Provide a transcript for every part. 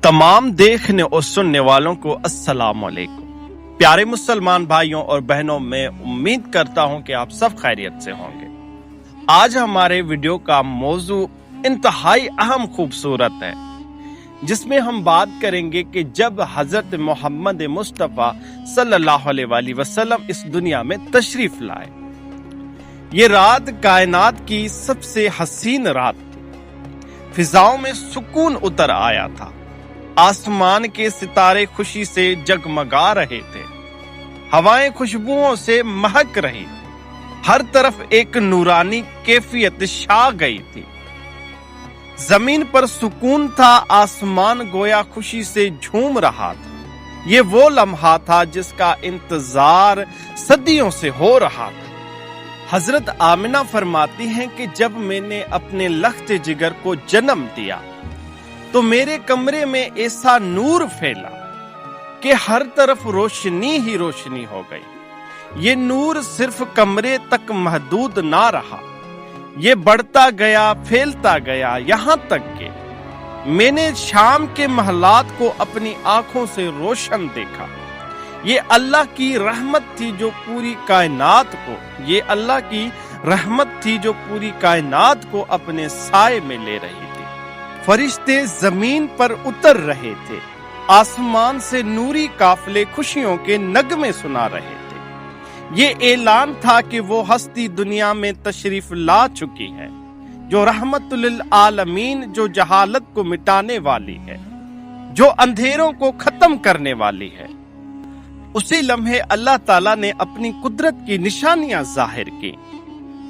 तमाम देखने और सुनने वालों को अस्सलाम वालेकुम। प्यारे मुसलमान भाइयों और बहनों, मैं उम्मीद करता हूं कि आप सब खैरियत से होंगे। आज हमारे वीडियो का मौजू इंतहाई अहम खूबसूरत है, जिसमें हम बात करेंगे कि जब हजरत मोहम्मद मुस्तफ़ा सल्लल्लाहु अलैहि वसल्लम इस दुनिया में तशरीफ लाए। ये रात कायनात की सबसे हसीन रात थी। फिजाओं में सुकून उतर आया था। आसमान के सितारे खुशी से जगमगा रहे थे। हवाएं खुशबुओं से महक रही थी। हर तरफ एक नूरानी कैफियत छा गई थी। जमीन पर सुकून था। आसमान गोया खुशी से झूम रहा था। ये वो लम्हा था जिसका इंतजार सदियों से हो रहा था। हजरत आमिना फरमाती हैं कि जब मैंने अपने लख्त जिगर को जन्म दिया तो मेरे कमरे में ऐसा नूर फैला कि हर तरफ रोशनी ही रोशनी हो गई। ये नूर सिर्फ कमरे तक महदूद ना रहा, ये बढ़ता गया, फैलता गया, यहाँ तक कि मैंने शाम के महलात को अपनी आंखों से रोशन देखा। ये अल्लाह की रहमत थी जो पूरी कायनात को अपने साए में ले रही थी। फरिश्ते जमीन पर उतर रहे थे। आसमान से नूरी काफले खुशियों के नगमे सुना रहे थे। ये ऐलान था कि वो हस्ती दुनिया में तशरीफ ला चुकी है, जो रहमतुल आलमीन, जो जहालत को मिटाने वाली है, जो अंधेरों को खत्म करने वाली है। उसी लम्हे अल्लाह ताला ने अपनी कुदरत की निशानियां जाहिर की।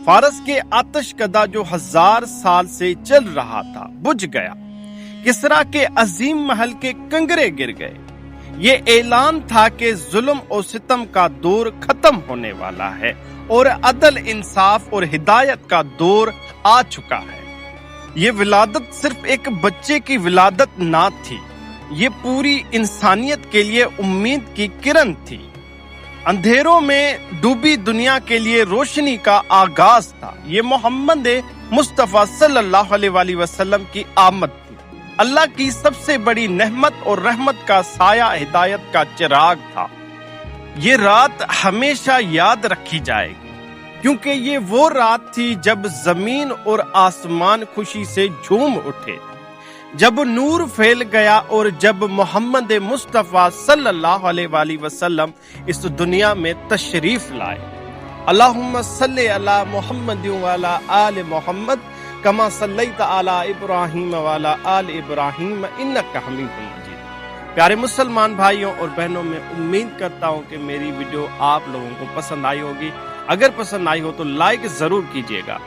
फारस के आतश कदा जो 1000 साल से चल रहा था बुझ गया। किसरा के अजीम महल के कंगरे गिर गए। ये ऐलान था कि जुल्म और सितम का दौर खत्म होने वाला है और अदल, इंसाफ और हिदायत का दौर आ चुका है। ये विलादत सिर्फ एक बच्चे की विलादत ना थी, ये पूरी इंसानियत के लिए उम्मीद की किरण थी। अंधेरों में डूबी दुनिया के लिए रोशनी का आगाज था। ये मोहम्मद मुस्तफ़ा सल्लल्लाहु अलैहि वसल्लम की आमद थी। अल्लाह की सबसे बड़ी नेमत और रहमत का साया हिदायत का चिराग था। ये रात हमेशा याद रखी जाएगी, क्योंकि ये वो रात थी जब जमीन और आसमान खुशी से झूम उठे, जब नूर फैल गया और जब मोहम्मद मुस्तफ़ा सल्लल्लाहु अलैहि वसल्लम इस दुनिया में तशरीफ लाए। अल्लाहुम्मा सल्ले अला मुहम्मद व अला आल मुहम्मद कमा सल्लैता अला इब्राहीम व अला आल इब्राहीम इन्नका हमीदुम मजीद। प्यारे मुसलमान भाइयों और बहनों, मैं उम्मीद करता हूँ कि मेरी वीडियो आप लोगों को पसंद आई होगी। अगर पसंद आई हो तो लाइक जरूर कीजिएगा।